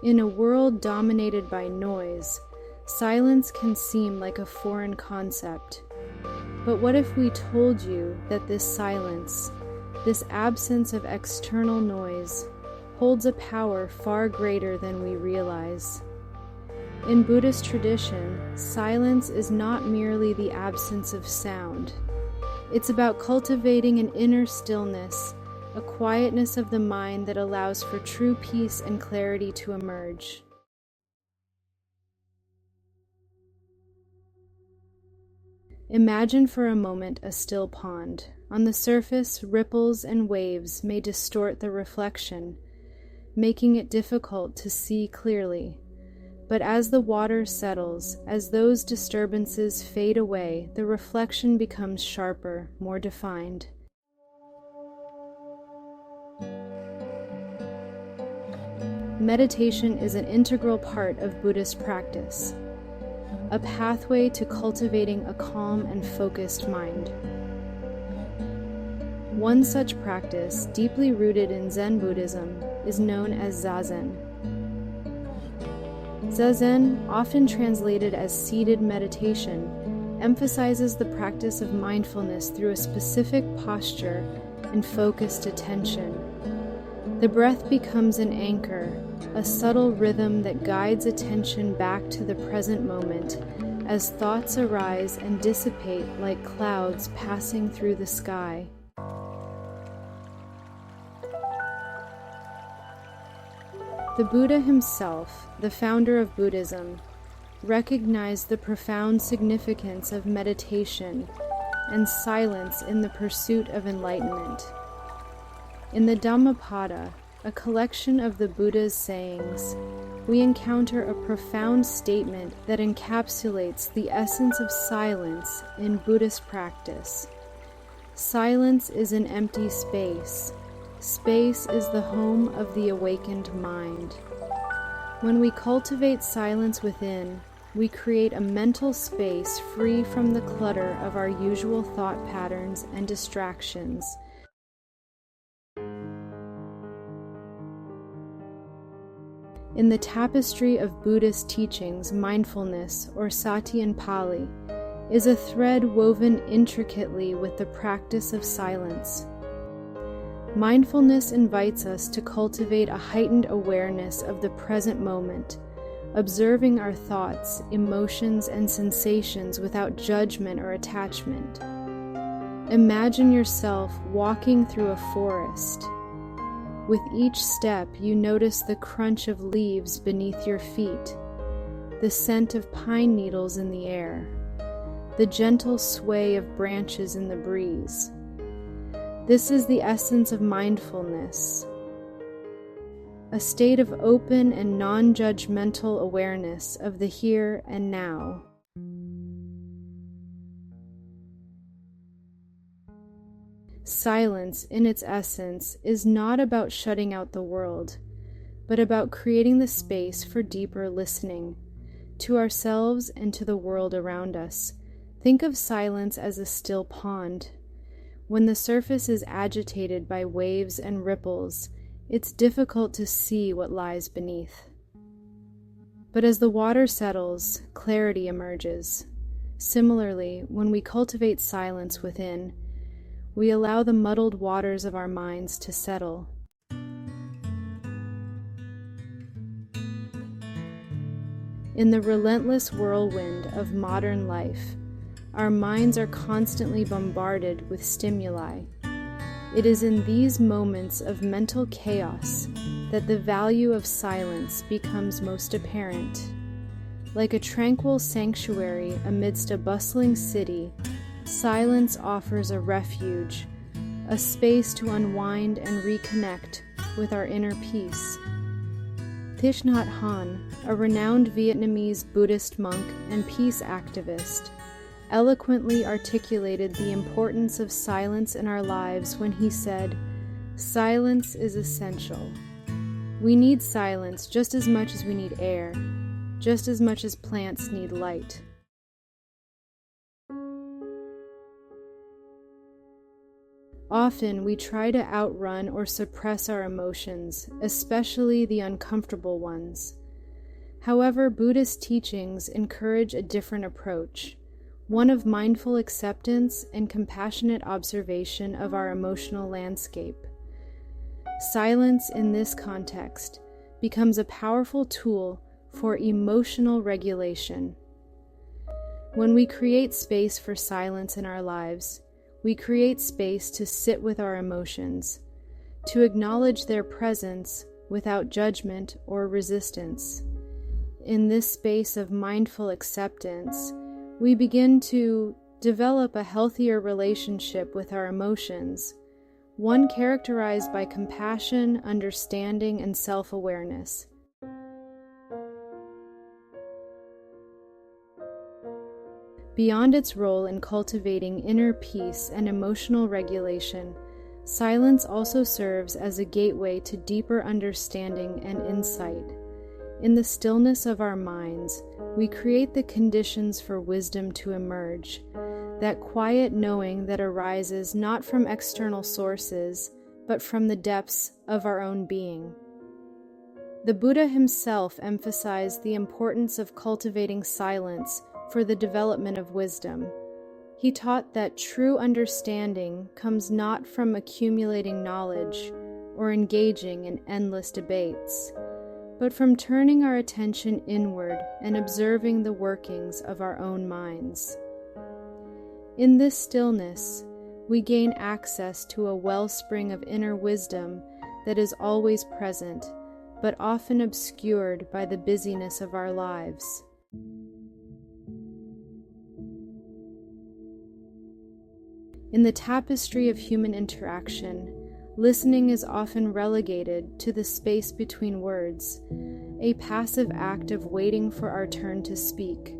In a world dominated by noise, silence can seem like a foreign concept. But what if we told you that this silence, this absence of external noise, holds a power far greater than we realize? In Buddhist tradition, silence is not merely the absence of sound. It's about cultivating an inner stillness, a quietness of the mind that allows for true peace and clarity to emerge. Imagine for a moment a still pond. On the surface, ripples and waves may distort the reflection, making it difficult to see clearly. But as the water settles, as those disturbances fade away, the reflection becomes sharper, more defined. Meditation is an integral part of Buddhist practice, a pathway to cultivating a calm and focused mind. One such practice, deeply rooted in Zen Buddhism, is known as Zazen. Zazen, often translated as seated meditation, emphasizes the practice of mindfulness through a specific posture and focused attention. The breath becomes an anchor, a subtle rhythm that guides attention back to the present moment as thoughts arise and dissipate like clouds passing through the sky. The Buddha himself, the founder of Buddhism, recognized the profound significance of meditation and silence in the pursuit of enlightenment. In the Dhammapada, a collection of the Buddha's sayings, we encounter a profound statement that encapsulates the essence of silence in Buddhist practice. Silence is an empty space. Space is the home of the awakened mind. When we cultivate silence within, we create a mental space free from the clutter of our usual thought patterns and distractions. In the tapestry of Buddhist teachings, mindfulness, or sati in Pali, is a thread woven intricately with the practice of silence. Mindfulness invites us to cultivate a heightened awareness of the present moment, observing our thoughts, emotions, and sensations without judgment or attachment. Imagine yourself walking through a forest. With each step, you notice the crunch of leaves beneath your feet, the scent of pine needles in the air, the gentle sway of branches in the breeze. This is the essence of mindfulness, a state of open and non-judgmental awareness of the here and now. Silence, in its essence, is not about shutting out the world, but about creating the space for deeper listening, to ourselves and to the world around us. Think of silence as a still pond. When the surface is agitated by waves and ripples, it's difficult to see what lies beneath. But as the water settles, clarity emerges. Similarly, when we cultivate silence within, we allow the muddled waters of our minds to settle. In the relentless whirlwind of modern life, our minds are constantly bombarded with stimuli. It is in these moments of mental chaos that the value of silence becomes most apparent. Like a tranquil sanctuary amidst a bustling city, silence offers a refuge, a space to unwind and reconnect with our inner peace. Thich Nhat Hanh, a renowned Vietnamese Buddhist monk and peace activist, eloquently articulated the importance of silence in our lives when he said, "Silence is essential. We need silence just as much as we need air, just as much as plants need light." Often we try to outrun or suppress our emotions, especially the uncomfortable ones. However, Buddhist teachings encourage a different approach, one of mindful acceptance and compassionate observation of our emotional landscape. Silence in this context becomes a powerful tool for emotional regulation. When we create space for silence in our lives, we create space to sit with our emotions, to acknowledge their presence without judgment or resistance. In this space of mindful acceptance, we begin to develop a healthier relationship with our emotions, one characterized by compassion, understanding, and self-awareness. Beyond its role in cultivating inner peace and emotional regulation, silence also serves as a gateway to deeper understanding and insight. In the stillness of our minds, we create the conditions for wisdom to emerge, that quiet knowing that arises not from external sources, but from the depths of our own being. The Buddha himself emphasized the importance of cultivating silence for the development of wisdom. He taught that true understanding comes not from accumulating knowledge or engaging in endless debates, but from turning our attention inward and observing the workings of our own minds. In this stillness, we gain access to a wellspring of inner wisdom that is always present, but often obscured by the busyness of our lives. In the tapestry of human interaction, listening is often relegated to the space between words, a passive act of waiting for our turn to speak.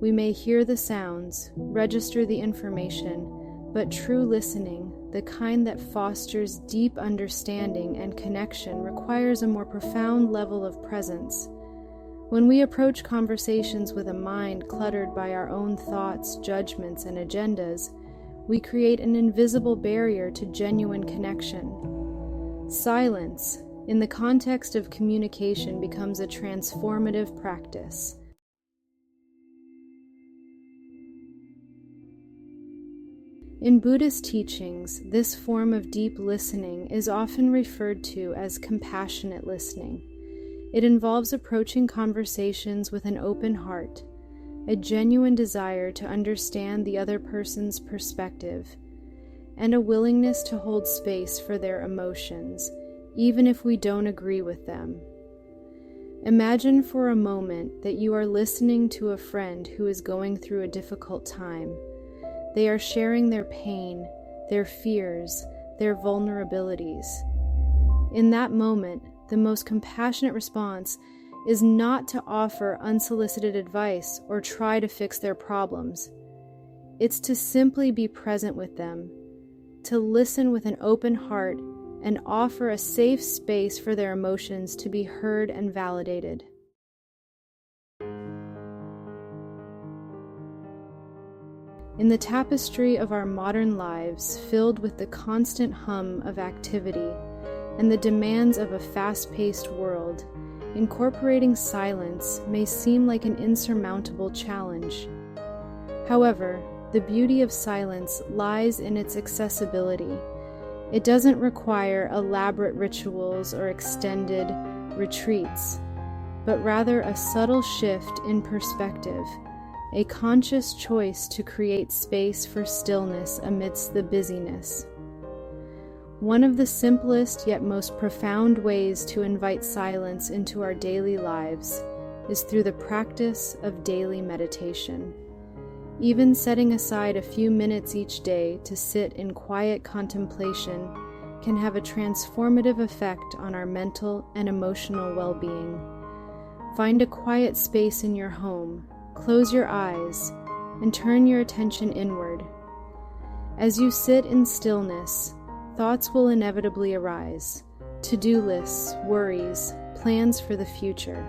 We may hear the sounds, register the information, but true listening, the kind that fosters deep understanding and connection, requires a more profound level of presence. When we approach conversations with a mind cluttered by our own thoughts, judgments, and agendas, we create an invisible barrier to genuine connection. Silence, in the context of communication, becomes a transformative practice. In Buddhist teachings, this form of deep listening is often referred to as compassionate listening. It involves approaching conversations with an open heart, a genuine desire to understand the other person's perspective, and a willingness to hold space for their emotions, even if we don't agree with them. Imagine for a moment that you are listening to a friend who is going through a difficult time. They are sharing their pain, their fears, their vulnerabilities. In that moment, the most compassionate response is not to offer unsolicited advice or try to fix their problems. It's to simply be present with them, to listen with an open heart and offer a safe space for their emotions to be heard and validated. In the tapestry of our modern lives, filled with the constant hum of activity and the demands of a fast-paced world, incorporating silence may seem like an insurmountable challenge. However, the beauty of silence lies in its accessibility. It doesn't require elaborate rituals or extended retreats, but rather a subtle shift in perspective, a conscious choice to create space for stillness amidst the busyness. One of the simplest yet most profound ways to invite silence into our daily lives is through the practice of daily meditation. Even setting aside a few minutes each day to sit in quiet contemplation can have a transformative effect on our mental and emotional well-being. Find a quiet space in your home, close your eyes, and turn your attention inward. As you sit in stillness, thoughts will inevitably arise, to-do lists, worries, plans for the future.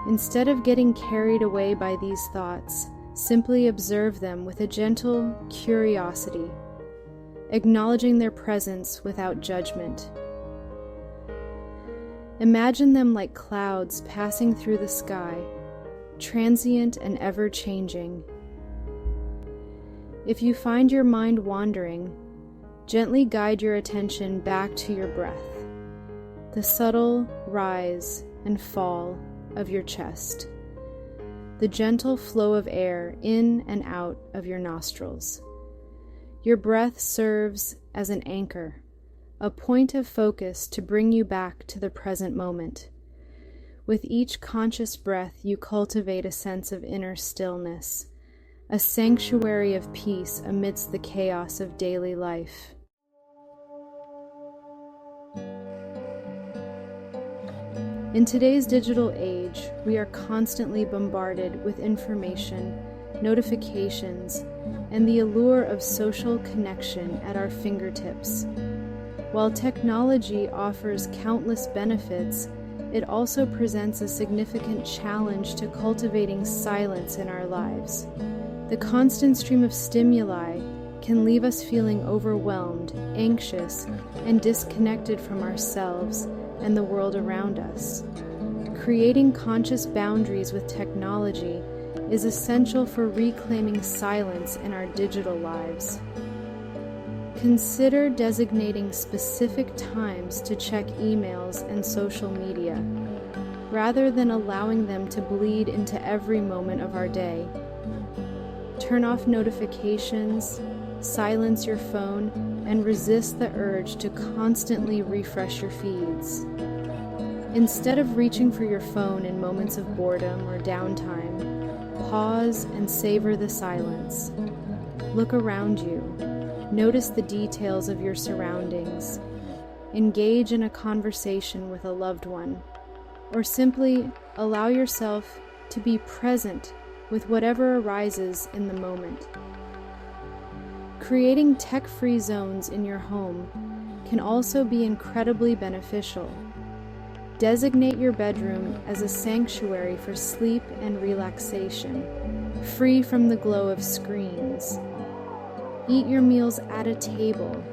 Instead of getting carried away by these thoughts, simply observe them with a gentle curiosity. acknowledging their presence without judgment. Imagine them like clouds passing through the sky, transient and ever-changing. If you find your mind wandering, gently guide your attention back to your breath, the subtle rise and fall of your chest, the gentle flow of air in and out of your nostrils. Your breath serves as an anchor, a point of focus to bring you back to the present moment. With each conscious breath, you cultivate a sense of inner stillness, a sanctuary of peace amidst the chaos of daily life. In today's digital age, we are constantly bombarded with information, notifications, and the allure of social connection at our fingertips. While technology offers countless benefits, it also presents a significant challenge to cultivating silence in our lives. The constant stream of stimuli can leave us feeling overwhelmed, anxious, and disconnected from ourselves and the world around us. Creating conscious boundaries with technology is essential for reclaiming silence in our digital lives. Consider designating specific times to check emails and social media, rather than allowing them to bleed into every moment of our day. Turn off notifications, silence your phone, and resist the urge to constantly refresh your feeds. Instead of reaching for your phone in moments of boredom or downtime, pause and savor the silence. Look around you. Notice the details of your surroundings. Engage in a conversation with a loved one, or simply allow yourself to be present with whatever arises in the moment. Creating tech-free zones in your home can also be incredibly beneficial. Designate your bedroom as a sanctuary for sleep and relaxation, free from the glow of screens. Eat your meals at a table,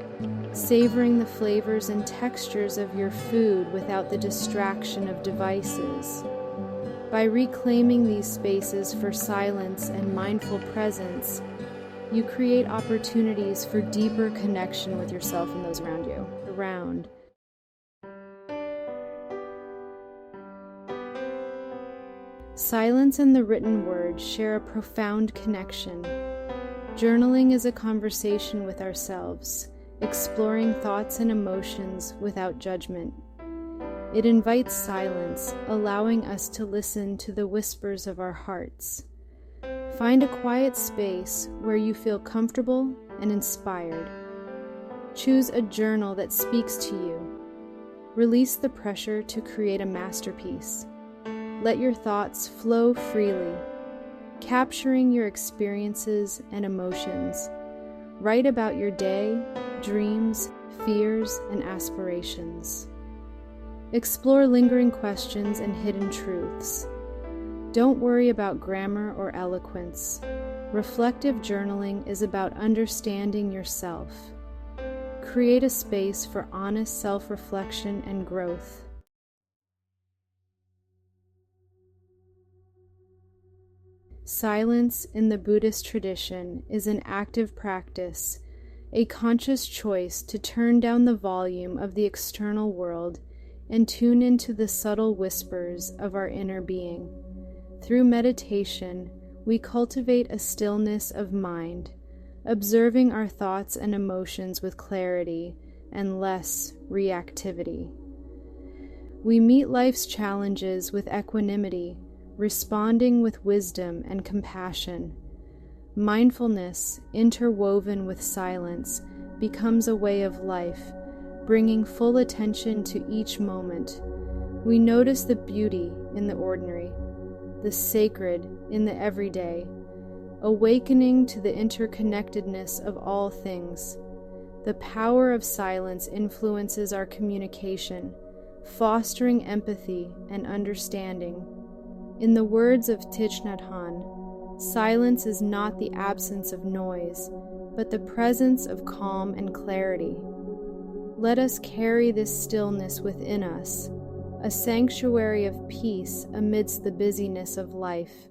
savoring the flavors and textures of your food without the distraction of devices. By reclaiming these spaces for silence and mindful presence, you create opportunities for deeper connection with yourself and those around you. Silence and the written word share a profound connection. Journaling is a conversation with ourselves, exploring thoughts and emotions without judgment. It invites silence, allowing us to listen to the whispers of our hearts. Find a quiet space where you feel comfortable and inspired. Choose a journal that speaks to you. Release the pressure to create a masterpiece. Let your thoughts flow freely, capturing your experiences and emotions. Write about your day, dreams, fears, and aspirations. Explore lingering questions and hidden truths. Don't worry about grammar or eloquence. Reflective journaling is about understanding yourself. Create a space for honest self-reflection and growth. Silence in the Buddhist tradition is an active practice, a conscious choice to turn down the volume of the external world and tune into the subtle whispers of our inner being. Through meditation, we cultivate a stillness of mind, observing our thoughts and emotions with clarity and less reactivity. We meet life's challenges with equanimity, responding with wisdom and compassion. Mindfulness, interwoven with silence, becomes a way of life, bringing full attention to each moment. We notice the beauty in the ordinary, the sacred in the everyday, awakening to the interconnectedness of all things. The power of silence influences our communication, fostering empathy and understanding. In the words of Thich Nhat Hanh, silence is not the absence of noise, but the presence of calm and clarity. Let us carry this stillness within us, a sanctuary of peace amidst the busyness of life.